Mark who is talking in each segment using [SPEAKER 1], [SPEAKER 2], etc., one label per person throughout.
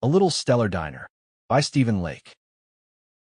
[SPEAKER 1] A Little Stellar Diner by Stephen Lake.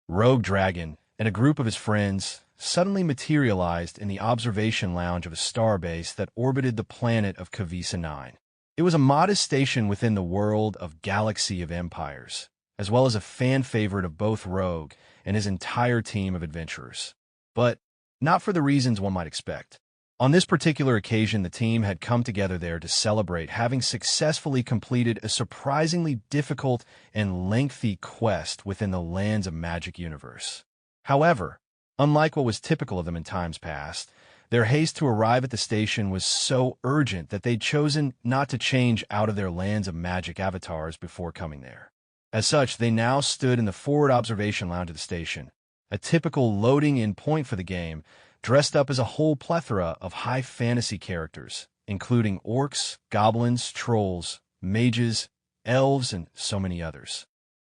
[SPEAKER 1] Rogue Dragon and a group of his friends suddenly materialized in the observation lounge of a starbase that orbited the planet of Kavisa 9. It was a modest station within the world of Galaxy of Empires, as well as a fan favorite of both Rogue and his entire team of adventurers. But not for the reasons one might expect. On this particular occasion, the team had come together there to celebrate having successfully completed a surprisingly difficult and lengthy quest within the Lands of Magic universe. However, unlike what was typical of them in times past, their haste to arrive at the station was so urgent that they'd chosen not to change out of their Lands of Magic avatars before coming there. As such, they now stood in the forward observation lounge of the station, a typical loading-in point for the game, dressed up as a whole plethora of high fantasy characters, including orcs, goblins, trolls, mages, elves, and so many others.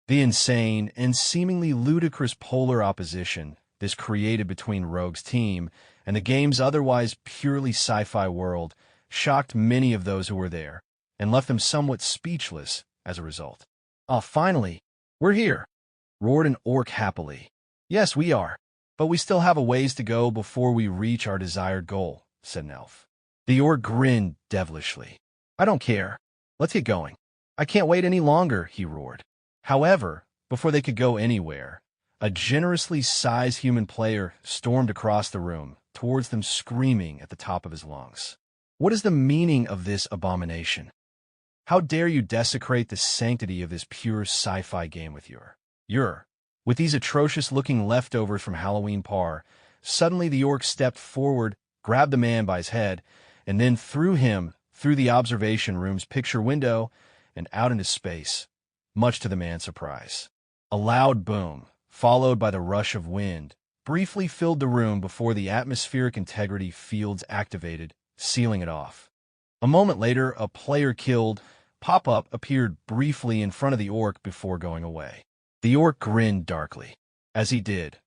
[SPEAKER 1] The insane and seemingly ludicrous polar opposition this created between Rogue's team and the game's otherwise purely sci-fi world shocked many of those who were there, and left them somewhat speechless as a result. "Ah, finally, we're here!" roared an orc happily. "Yes, we are. But we still have a ways to go before we reach our desired goal," said an elf. The orc grinned devilishly. "I don't care. Let's get going." "I can't wait any longer," he roared. However, before they could go anywhere, a generously sized human player stormed across the room, towards them screaming at the top of his lungs. "What is the meaning of this abomination? How dare you desecrate the sanctity of this pure sci-fi game with with these atrocious-looking leftovers from Halloween Par?" Suddenly the orc stepped forward, grabbed the man by his head, and then threw him through the observation room's picture window and out into space, much to the man's surprise. A loud boom, followed by the rush of wind, briefly filled the room before the atmospheric integrity fields activated, sealing it off. A moment later, a player killed pop-up appeared briefly in front of the orc before going away. The orc grinned darkly. As he did,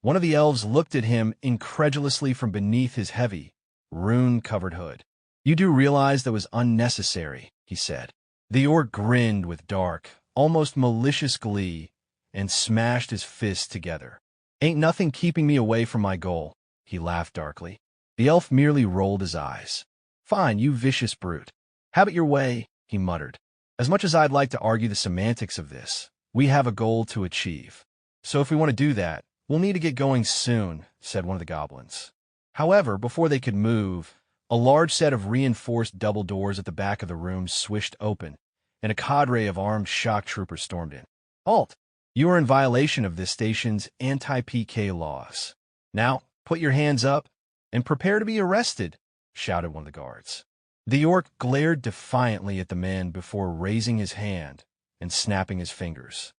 [SPEAKER 1] one of the elves looked at him incredulously from beneath his heavy, rune-covered hood. "You do realize that was unnecessary," he said. The orc grinned with dark, almost malicious glee and smashed his fists together. "Ain't nothing keeping me away from my goal," he laughed darkly. The elf merely rolled his eyes. "Fine, you vicious brute. Have it your way," he muttered. "As much as I'd like to argue the semantics of this, we have a goal to achieve. So if we want to do that, we'll need to get going soon," said one of the goblins. However, before they could move, a large set of reinforced double doors at the back of the room swished open, and a cadre of armed shock troopers stormed in. "Halt! You are in violation of this station's anti-PK laws. Now, put your hands up and prepare to be arrested," shouted one of the guards. The orc glared defiantly at the man before raising his hand and snapping his fingers.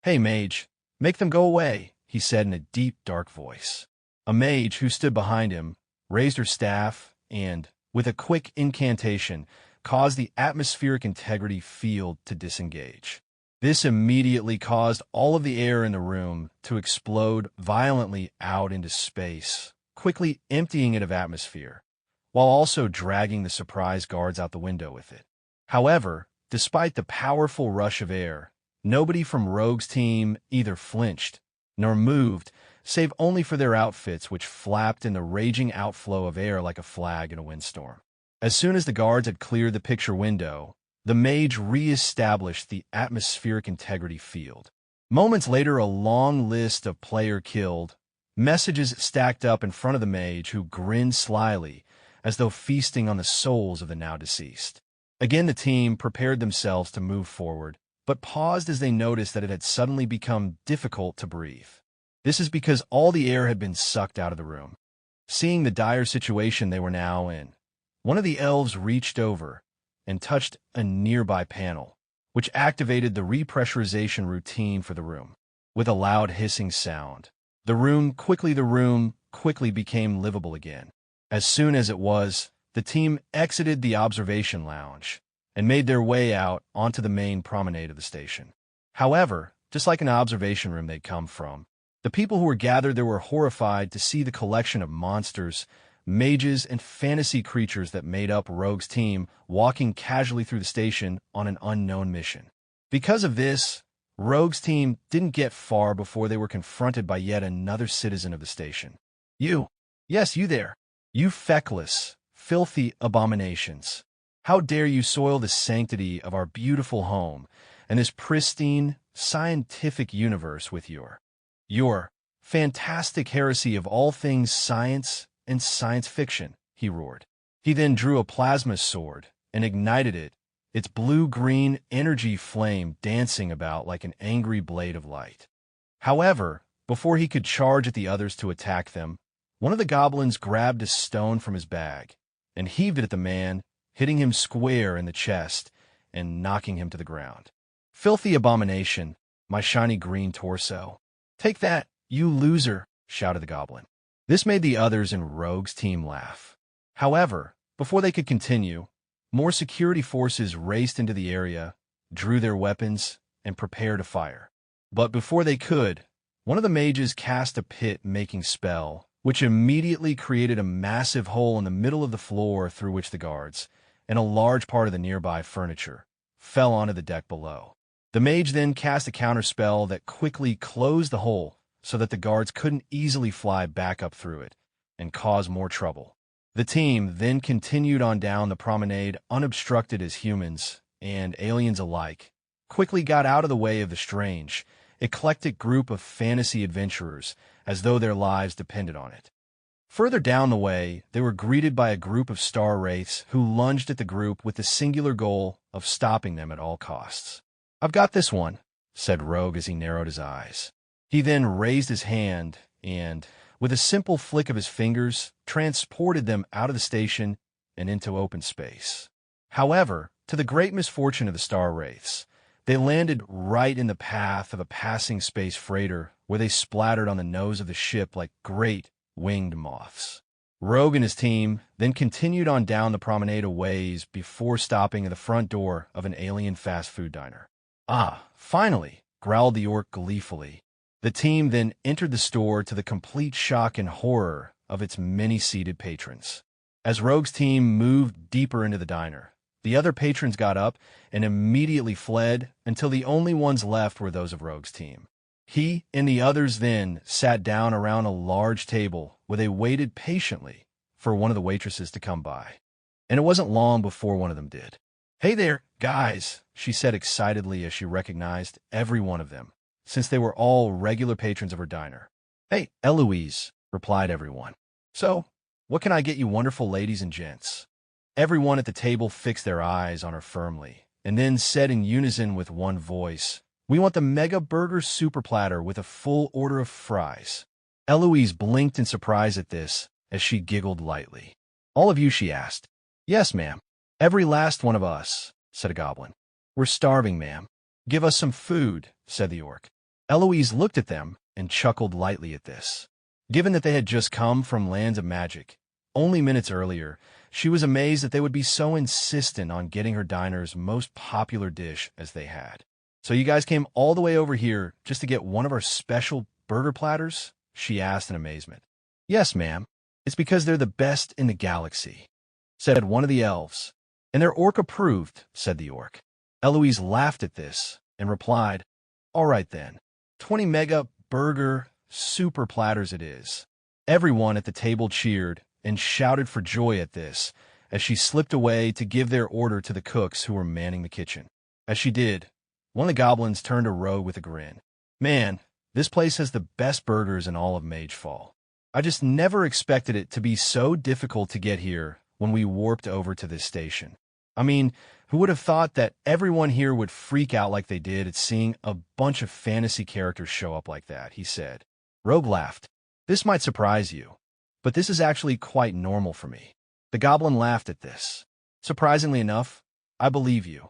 [SPEAKER 1] "Hey, mage, make them go away," he said in a deep, dark voice. A mage who stood behind him raised her staff and, with a quick incantation, caused the atmospheric integrity field to disengage. This immediately caused all of the air in the room to explode violently out into space, quickly emptying it of atmosphere, while also dragging the surprise guards out the window with it. However, despite the powerful rush of air, nobody from Rogue's team either flinched nor moved, save only for their outfits, which flapped in the raging outflow of air like a flag in a windstorm. As soon as the guards had cleared the picture window, the mage re-established the atmospheric integrity field. Moments later, a long list of player killed messages stacked up in front of the mage, who grinned slyly, as though feasting on the souls of the now deceased. Again, the team prepared themselves to move forward, but paused as they noticed that it had suddenly become difficult to breathe. This is because all the air had been sucked out of the room. Seeing the dire situation they were now in, one of the elves reached over and touched a nearby panel, which activated the repressurization routine for the room. With a loud hissing sound, the room quickly became livable again. As soon as it was, the team exited the observation lounge and made their way out onto the main promenade of the station. However, just like an observation room they'd come from, the people who were gathered there were horrified to see the collection of monsters, mages, and fantasy creatures that made up Rogue's team walking casually through the station on an unknown mission. Because of this, Rogue's team didn't get far before they were confronted by yet another citizen of the station. You. Yes, you there. You feckless, filthy abominations. How dare you soil the sanctity of our beautiful home and this pristine, scientific universe with your fantastic heresy of all things science and science fiction, he roared. He then drew a plasma sword and ignited it, its blue-green energy flame dancing about like an angry blade of light. However, before he could charge at the others to attack them, one of the goblins grabbed a stone from his bag and heaved it at the man, hitting him square in the chest and knocking him to the ground. Filthy abomination, my shiny green torso. Take that, you loser, shouted the goblin. This made the others in Rogue's team laugh. However, before they could continue, more security forces raced into the area, drew their weapons, and prepared to fire. But before they could, one of the mages cast a pit-making spell, which immediately created a massive hole in the middle of the floor through which the guards, and a large part of the nearby furniture, fell onto the deck below. The mage then cast a counterspell that quickly closed the hole so that the guards couldn't easily fly back up through it and cause more trouble. The team then continued on down the promenade unobstructed as humans and aliens alike, quickly got out of the way of the strange, eclectic group of fantasy adventurers as though their lives depended on it. Further down the way, they were greeted by a group of star wraiths who lunged at the group with the singular goal of stopping them at all costs. I've got this one, said Rogue as he narrowed his eyes. He then raised his hand and, with a simple flick of his fingers, transported them out of the station and into open space. However, to the great misfortune of the star wraiths, they landed right in the path of a passing space freighter where they splattered on the nose of the ship like great winged moths. Rogue and his team then continued on down the promenade a ways before stopping at the front door of an alien fast food diner. Ah, finally, growled the orc gleefully. The team then entered the store to the complete shock and horror of its many-seated patrons. As Rogue's team moved deeper into the diner, the other patrons got up and immediately fled until the only ones left were those of Rogue's team. He and the others then sat down around a large table where they waited patiently for one of the waitresses to come by. And it wasn't long before one of them did. "Hey there, guys," she said excitedly as she recognized every one of them, since they were all regular patrons of her diner. "Hey, Eloise," replied everyone. "So, what can I get you wonderful ladies and gents?" Everyone at the table fixed their eyes on her firmly, and then said in unison with one voice, "We want the Mega Burger Super Platter with a full order of fries." Eloise blinked in surprise at this as she giggled lightly. "All of you?" she asked. "Yes, ma'am. Every last one of us," said a goblin. "We're starving, ma'am." "Give us some food," said the orc. Eloise looked at them and chuckled lightly at this. Given that they had just come from lands of magic, only minutes earlier, she was amazed that they would be so insistent on getting her diner's most popular dish as they had. "So you guys came all the way over here just to get one of our special burger platters?" she asked in amazement. "Yes, ma'am. It's because they're the best in the galaxy," said one of the elves. "And their orc approved," said the orc. Eloise laughed at this and replied, "All right then, 20 Mega Burger Super Platters it is." Everyone at the table cheered and shouted for joy at this as she slipped away to give their order to the cooks who were manning the kitchen. As she did, one of the goblins turned to Rogue with a grin. "Man, this place has the best burgers in all of Magefall. I just never expected it to be so difficult to get here when we warped over to this station. I mean, who would have thought that everyone here would freak out like they did at seeing a bunch of fantasy characters show up like that," he said. Rogue laughed. "This might surprise you, but this is actually quite normal for me." The goblin laughed at this. "Surprisingly enough, I believe you.